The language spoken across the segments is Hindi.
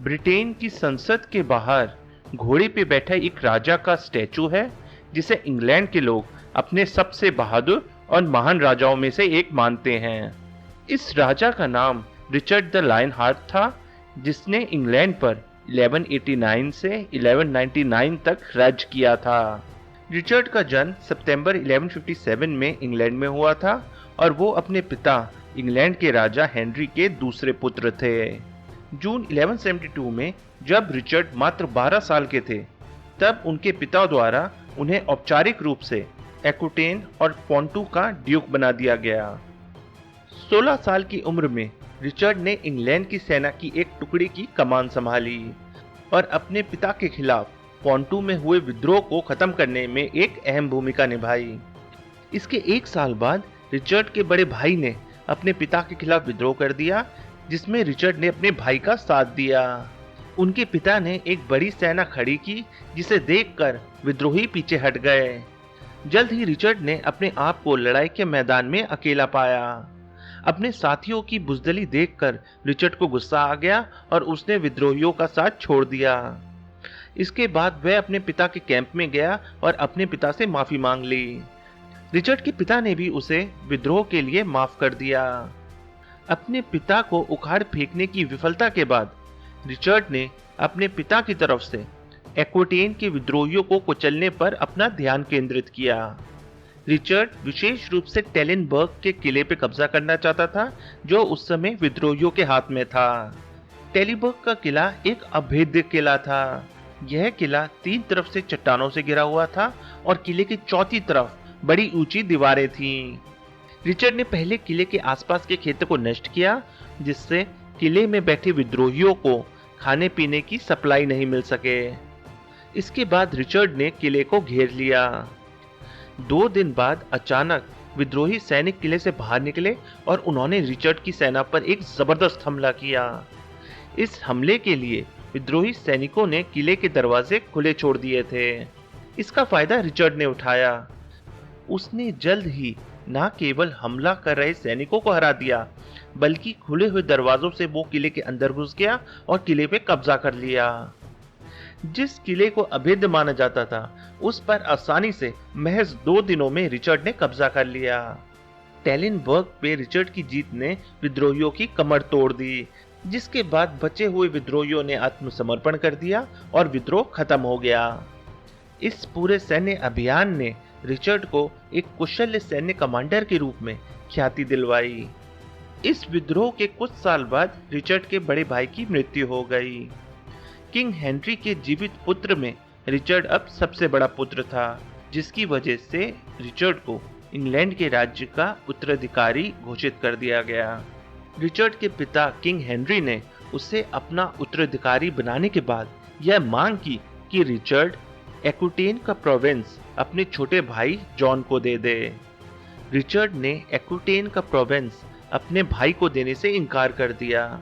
ब्रिटेन की संसद के बाहर घोड़े पे बैठा एक राजा का स्टैचू है, जिसे इंग्लैंड के लोग अपने सबसे बहादुर और महान राजाओं में से एक मानते हैं। इस राजा का नाम रिचर्ड द लायन हार्ट था, जिसने इंग्लैंड पर 1189 से 1199 तक राज्य किया था। रिचर्ड का जन्म सितंबर 1157 में इंग्लैंड में हुआ था और वो अपने पिता इंग्लैंड के राजा हेनरी के दूसरे पुत्र थे। जून 1172 में जब रिचर्ड मात्र 12 साल के थे, तब उनके पिता द्वारा उन्हें औपचारिक रूप से एक्विटेन और पोंटू का ड्यूक बना दिया गया। 16 साल की उम्र में रिचर्ड ने इंग्लैंड की सेना की एक टुकड़ी की कमान संभाली और अपने पिता के खिलाफ पोंटू में हुए विद्रोह को खत्म करने में एक अहम भूमिका निभाई। इसके एक साल बाद रिचर्ड के बड़े भाई ने अपने पिता के खिलाफ विद्रोह कर दिया, जिसमें रिचर्ड ने अपने भाई का साथ दिया। उनके पिता ने एक बड़ी सेना खड़ी की, जिसे देखकर विद्रोही पीछे हट गए। जल्द ही रिचर्ड ने अपने आप को लड़ाई के मैदान में अकेला पाया। अपने साथियों की बुजदली देखकर रिचर्ड को गुस्सा आ गया और उसने विद्रोहियों का साथ छोड़ दिया। इसके बाद वह अपने पिता के कैंप में गया और अपने पिता से माफी मांग ली। रिचर्ड के पिता ने भी उसे विद्रोह के लिए माफ कर दिया। अपने पिता को उखाड़ फेंकने की विफलता के बाद रिचर्ड ने अपने पिता की तरफ से एक्विटेन के विद्रोहियों को कुचलने पर अपना ध्यान केंद्रित किया। रिचर्ड विशेष रूप से टेलिनबर्ग के किले पर कब्जा करना चाहता था, जो उस समय विद्रोहियों के हाथ में था। टेलिनबर्ग का किला एक अभेद्य किला था। यह किला 3 तरफ से चट्टानों से घिरा हुआ था और किले की चौथी तरफ बड़ी ऊंची दीवारें थीं। रिचर्ड ने पहले किले के आसपास के क्षेत्र को नष्ट किया, जिससे किले में बैठे विद्रोहियों को खाने पीने की सप्लाई नहीं मिल सके। इसके बाद रिचर्ड ने किले को घेर लिया। 2 दिन बाद अचानक विद्रोही सैनिक किले से बाहर निकले और उन्होंने रिचर्ड की सेना पर एक जबरदस्त हमला किया। इस हमले के लिए विद्रोही सैनिकों ने किले के दरवाजे खुले छोड़ दिए थे। इसका फायदा रिचर्ड ने उठाया। उसने जल्द ही न केवल हमला कर रहे सैनिकों को हरा दिया, बल्कि खुले हुए दरवाजों से वो किले के अंदर घुस गया और किले पे कब्जा कर लिया। जिस किले को अभेद्य माना जाता था, उस पर आसानी से महज 2 दिनों में रिचर्ड ने कब्जा कर लिया। टेलिनबर्ग पे रिचर्ड की जीत ने विद्रोहियों की कमर तोड़ दी, जिसके बाद बचे हुए विद्रोहियों ने आत्मसमर्पण कर दिया और विद्रोह खत्म हो गया। इस पूरे सैन्य अभियान ने रिचर्ड को एक कुशल सैन्य कमांडर के रूप में ख्याति दिलवाई। इस विद्रोह के कुछ साल बाद रिचर्ड के बड़े भाई की मृत्यु हो गई। किंग हेनरी के जीवित पुत्र में रिचर्ड अब सबसे बड़ा पुत्र था, जिसकी वजह से रिचर्ड को इंग्लैंड के राज्य का उत्तराधिकारी घोषित कर दिया गया। रिचर्ड के पिता किंग हेनरी ने उसे अपना उत्तराधिकारी बनाने के बाद यह मांग की कि रिचर्ड एक्विटेन का प्रोविंस अपने छोटे भाई जॉन को दे दे। रिचर्ड ने एक्विटेन का प्रोविंस अपने भाई को देने से इनकार कर दिया,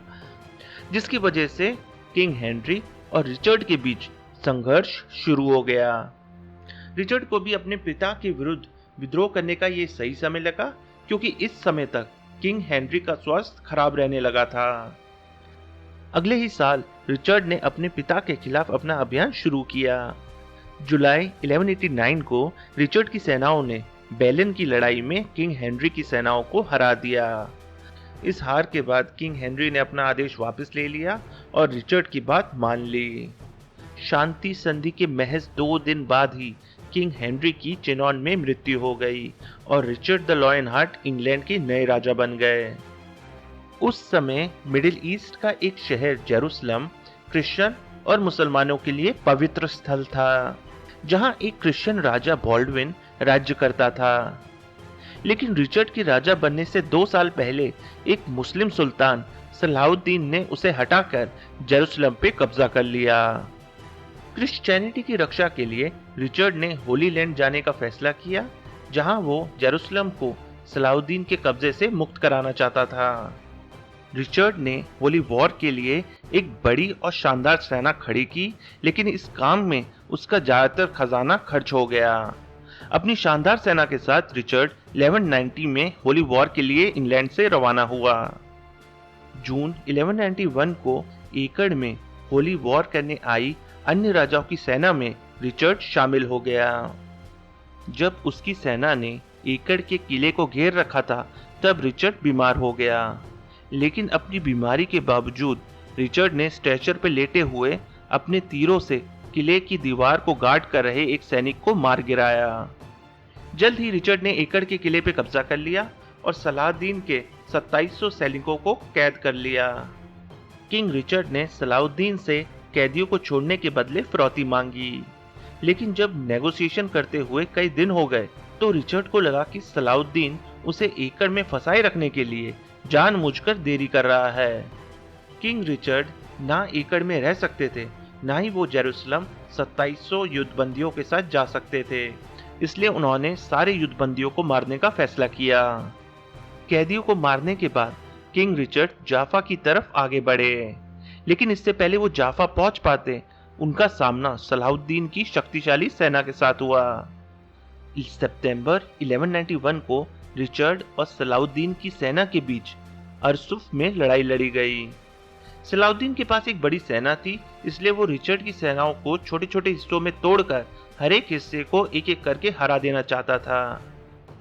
जिसकी वजह से किंग हेनरी और रिचर्ड के बीच संघर्ष शुरू हो गया। रिचर्ड को भी अपने पिता के विरुद्ध विद्रोह करने का ये सही समय लगा, क्योंकि इस समय तक किंग हेनरी का स्वास्थ्य खराब रहने लगा था। अगले ही साल रिचर्ड ने अपने पिता के खिलाफ अपना अभियान शुरू किया। जुलाई 1189 को रिचर्ड की सेनाओं ने बेलन की लड़ाई में किंग हेनरी की सेनाओं को हरा दिया। इस हार के बाद किंग हेनरी ने अपना आदेश वापस ले लिया और रिचर्ड की बात मान ली। शांति संधि के महज 2 दिन बाद ही किंग हेनरी की चिनॉन में मृत्यु हो गई और Richard the Lionheart England के नए राजा बन गए। उस समय मिडिल ईस्ट का एक शहर जेरूसलम क्रिश्चियन और मुसलमानों के लिए पवित्र स्थल था, जहां एक क्रिश्चियन राजा बॉल्डविन राज्य करता था। लेकिन रिचर्ड के राजा बनने से 2 साल पहले एक मुस्लिम सुल्तान सलाहुद्दीन ने उसे हटाकर जेरूसलम पे कब्जा कर लिया। क्रिश्चियनिटी की रक्षा के लिए रिचर्ड ने होली लैंड जाने का फैसला किया, जहां वो जेरूसलम को सलाहुद्दीन के कब्जे से मुक्त कराना चाहता था। रिचर्ड ने होली वॉर के लिए एक बड़ी और शानदार सेना खड़ी की, लेकिन इस काम में उसका ज्यादातर खजाना खर्च हो गया। अपनी शानदार सेना के साथ रिचर्ड 1190 में होली वॉर के लिए इंग्लैंड से रवाना हुआ। जून 1191 को एकड़ में होली वॉर करने आई अन्य राजाओं की सेना में रिचर्ड शामिल हो गया। जब उसकी सेना ने एकड़ के किले को घेर रखा था, तब रिचर्ड बीमार हो गया। लेकिन अपनी बीमारी के बावजूद रिचर्ड ने स्ट्रेचर पर लेटे हुए अपने तीरों से किले की दीवार को गार्ड कर रहे एक सैनिक को मार गिराया। जल्द ही रिचर्ड ने एकड़ के किले पर कब्जा कर लिया और सलाहुद्दीन के 2700 सैनिकों को कैद कर लिया। किंग रिचर्ड ने सलाहुद्दीन से कैदियों को छोड़ने के बदले फिरौती मांगी, लेकिन जब नेगोशिएशन करते हुए कई दिन हो गए तो रिचर्ड को लगा कि सलाहुद्दीन उसे एकड़ में फंसाए रखने के लिए जानबूझकर देरी कर रहा है। किंग रिचर्ड ना एकड़ में रह सकते थे, ना ही वो जेरूसलम 2700 युद्धबंदियों के साथ जा सकते थे। इसलिए उन्होंने सारे युद्धबंदियों को मारने का फैसला किया। कैदियों को मारने के बाद किंग रिचर्ड जाफा की तरफ आगे बढ़े, लेकिन इससे पहले वो जाफा पहुंच पाते, उनका सामना सलाहुद्दीन की शक्तिशाली सेना के साथ हुआ। सितंबर 1191 को रिचर्ड और सलाहुद्दीन की सेना के बीच अरसुफ में लड़ाई लड़ी गई। सलाहुद्दीन के पास एक बड़ी सेना थी, इसलिए वो रिचर्ड की सेनाओं को छोटे छोटे हिस्सों में तोड़कर हर एक हिस्से को एक एक करके हरा देना चाहता था।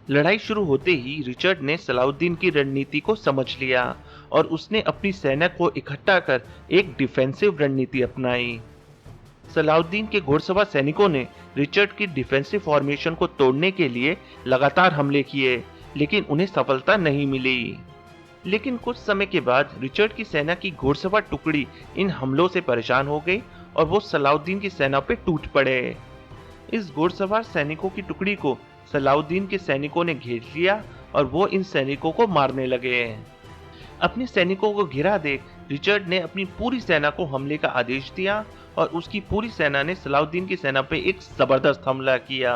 लड़ाई शुरू होते ही रिचर्ड ने सलाहुद्दीन की रणनीति को समझ लिया और उसने अपनी सेना को इकट्ठा कर एक डिफेंसिव रणनीति अपनाई। सलाहुद्दीन के घोड़सवार सैनिकों ने रिचर्ड की डिफेंसिव फॉर्मेशन को तोड़ने के लिए लगातार हमले किए, लेकिन उन्हें सफलता नहीं मिली। लेकिन कुछ समय के बाद रिचर्ड की सेना की घोड़सवार टुकड़ी इन हमलों से परेशान हो गई और वो सलाहुद्दीन की सेना पर टूट पड़े। इस घोड़सवार सैनिकों की टुकड़ी को सलाहुद्दीन के सैनिकों ने घेर लिया और वो इन सैनिकों को मारने लगे। अपने सैनिकों को घिरा देख रिचर्ड ने अपनी पूरी सेना को हमले का आदेश दिया और उसकी पूरी सेना ने सलाहुद्दीन की सेना पर एक जबरदस्त हमला किया।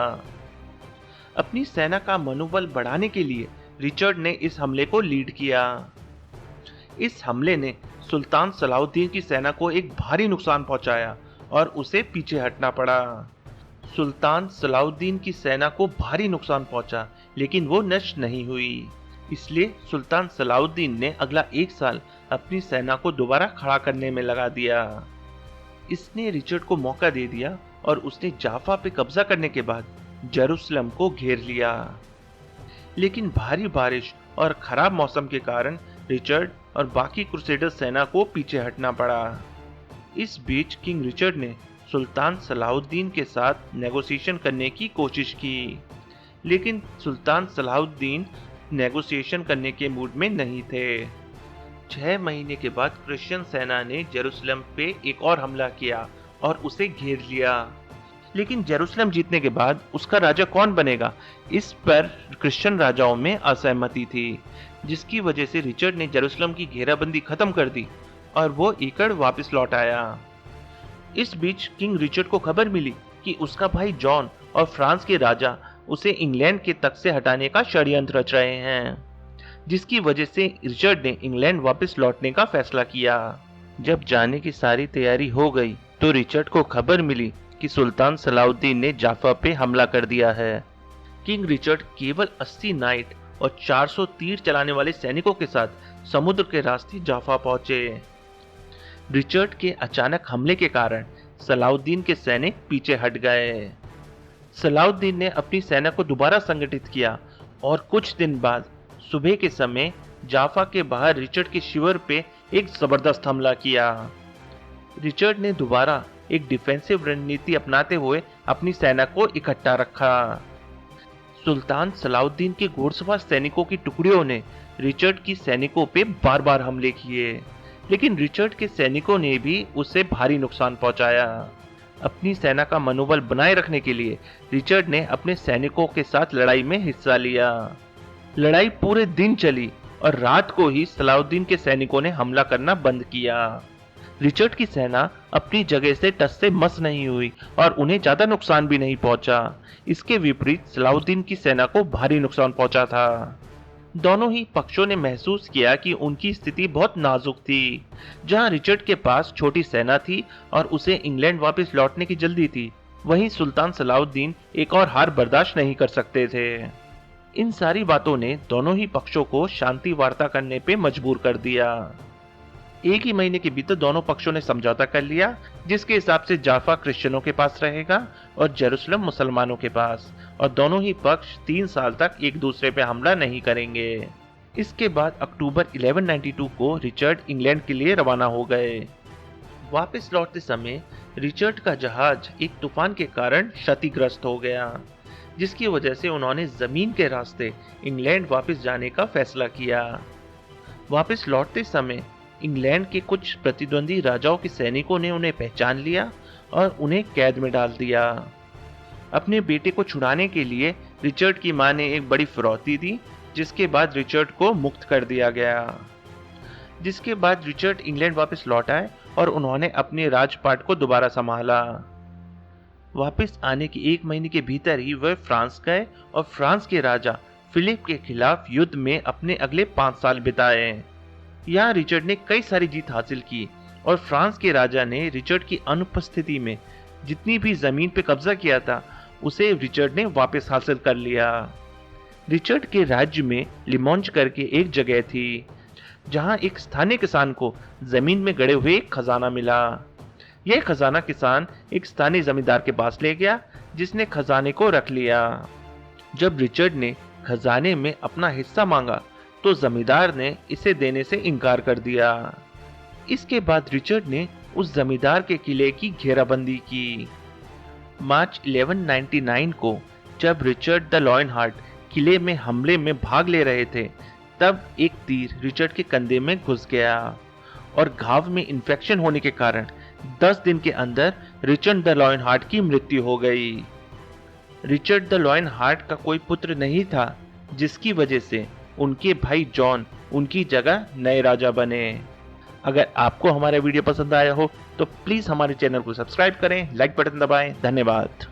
अपनी सेना का मनोबल बढ़ाने के लिए रिचर्ड ने इस हमले को लीड किया। इस हमले ने सुल्तान सलाहुद्दीन की सेना को एक भारी नुकसान पहुंचाया और उसे पीछे हटना पड़ा। सुल्तान सलाहुद्दीन की सेना को भारी नुकसान पहुंचा, लेकिन वो नष्ट नहीं हुई। इसलिए सुल्तान सलाहुद्दीन ने अगला एक साल अपनी सेना को दोबारा खड़ा करने में लगा दिया। इसने रिचर्ड को मौका दे दिया और उसने जाफा पे कब्जा करने के बाद जेरूसलम को घेर लिया। लेकिन भारी बारिश और खराब मौसम के कारण रिचर्ड और बाकी क्रूसेडर सेना को पीछे हटना पड़ा। इस बीच किंग रिचर्ड ने सुल्तान सलाहुद्दीन के साथ नेगोशिएशन करने की कोशिश की, लेकिन सुल्तान सलाहुद्दीन नेगोशिएशन करने के मूड में नहीं थे। 6 महीने के बाद क्रिश्चियन सेना ने जेरूसलम पे एक और हमला किया और उसे घेर लिया। लेकिन जेरूसलम जीतने के बाद उसका राजा कौन बनेगा, इस पर क्रिश्चियन राजाओं में असहमति थी, जिसकी वजह से रिचर्ड ने जेरूसलम की घेराबंदी खत्म कर दी और वो एकड़ वापस लौट आया। इस बीच किंग रिचर्ड को खबर मिली कि उसका भाई जॉन और फ्रांस के राजा उसे इंग्लैंड के तख्त से हटाने का षड्यंत्र रच रहे हैं, जिसकी वजह से रिचर्ड ने इंग्लैंड वापस लौटने का फैसला किया। जब जाने की सारी तैयारी हो गई तो रिचर्ड को खबर मिली कि सुल्तान सलाहुद्दीन ने जाफा पे हमला कर दिया है। किंग रिचर्ड केवल 80 नाइट और 400 तीर चलाने वाले सैनिकों के साथ समुद्र के रास्ते जाफा पहुंचे। रिचर्ड के अचानक हमले के कारण सलाहुद्दीन के सैनिक पीछे हट गए। सलाहुद्दीन ने अपनी सेना को दोबारा संगठित किया और कुछ दिन बाद सुबह के समय जाफा के बाहर रिचर्ड के शिविर पे एक जबरदस्त हमला किया। रिचर्ड ने दोबारा एक डिफेंसिव रणनीति अपनाते हुए अपनी सेना को इकट्ठा रखा। सुल्तान सलाहुद्दीन के घोड़सवार सैनिकों की टुकड़ियों ने रिचर्ड की सैनिकों पे बार बार हमले किए, लेकिन रिचर्ड के सैनिकों ने भी उसे भारी नुकसान पहुंचाया। अपनी सेना का मनोबल बनाए रखने के लिए रिचर्ड ने अपने सैनिकों के साथ लड़ाई में हिस्सा लिया। लड़ाई पूरे दिन चली और रात को ही सलाहुद्दीन के सैनिकों ने हमला करना बंद किया। रिचर्ड की सेना अपनी जगह से टस से मस नहीं हुई और उन्हें ज्यादा नुकसान भी नहीं पहुंचा। इसके विपरीत सलाहुद्दीन की सेना को भारी नुकसान पहुंचा था। दोनों ही पक्षों ने महसूस किया कि उनकी स्थिति बहुत नाजुक थी। जहां रिचर्ड के पास छोटी सेना थी और उसे इंग्लैंड वापस लौटने की जल्दी थी, वहीं सुल्तान सलाहुद्दीन एक और हार बर्दाश्त नहीं कर सकते थे। इन सारी बातों ने दोनों ही पक्षों को शांति वार्ता करने पे मजबूर कर दिया। एक ही महीने के भीतर दोनों पक्षों ने समझौता कर लिया, जिसके हिसाब से जाफा क्रिश्चियनों के पास रहेगा और जेरूसलम मुसलमानों के पास, और दोनों ही पक्ष 3 साल तक एक दूसरे पे हमला नहीं करेंगे। इसके बाद अक्टूबर 1192 को रिचर्ड इंग्लैंड के लिए रवाना हो गए। वापस लौटते समय रिचर्ड का जहाज एक तूफान के कारण क्षतिग्रस्त हो गया, जिसकी वजह से उन्होंने जमीन के रास्ते इंग्लैंड वापस जाने का फैसला किया। वापस लौटते समय इंग्लैंड के कुछ प्रतिद्वंदी राजाओं के सैनिकों ने उन्हें पहचान लिया और उन्हें कैद में डाल दिया। अपने बेटे को छुड़ाने के लिए रिचर्ड की मां ने एक बड़ी फिरौती दी, जिसके बाद रिचर्ड को मुक्त कर दिया गया। जिसके बाद रिचर्ड इंग्लैंड वापस लौट आए और उन्होंने अपने राजपाट को दोबारा संभाला। वापस आने के 1 महीने के भीतर ही वह फ्रांस गए और फ्रांस के राजा फिलिप के खिलाफ युद्ध में अपने अगले 5 साल बिताए। यहाँ रिचर्ड ने कई सारी जीत हासिल की और फ्रांस के राजा ने रिचर्ड की अनुपस्थिति में जितनी भी जमीन पे कब्जा किया था उसे रिचर्ड ने वापस हासिल कर लिया। रिचर्ड के राज्य में लिमोंज करके एक जगह थी, जहां एक स्थानीय किसान को जमीन में गड़े हुए एक खजाना मिला। यह खजाना किसान एक स्थानीय जमींदार के पास ले गया, जिसने खजाने को रख लिया। जब रिचर्ड ने खजाने में अपना हिस्सा मांगा तो जमींदार ने इसे देने से इनकार कर दिया। इसके बाद रिचर्ड ने उस जमींदार के किले की घेराबंदी की। मार्च 1199 को जब रिचर्ड द लायनहार्ट किले में हमले में भाग ले रहे थे, तब एक तीर रिचर्ड के कंधे में घुस गया और घाव में इन्फेक्शन होने के कारण 10 दिन के अंदर रिचर्ड द लायनहार्ट की मृत्यु हो गई। रिचर्ड द लायनहार्ट का कोई पुत्र नहीं था, जिसकी वजह से उनके भाई जॉन उनकी जगह नए राजा बने। अगर आपको हमारा वीडियो पसंद आया हो तो प्लीज हमारे चैनल को सब्सक्राइब करें, लाइक बटन दबाएं। धन्यवाद।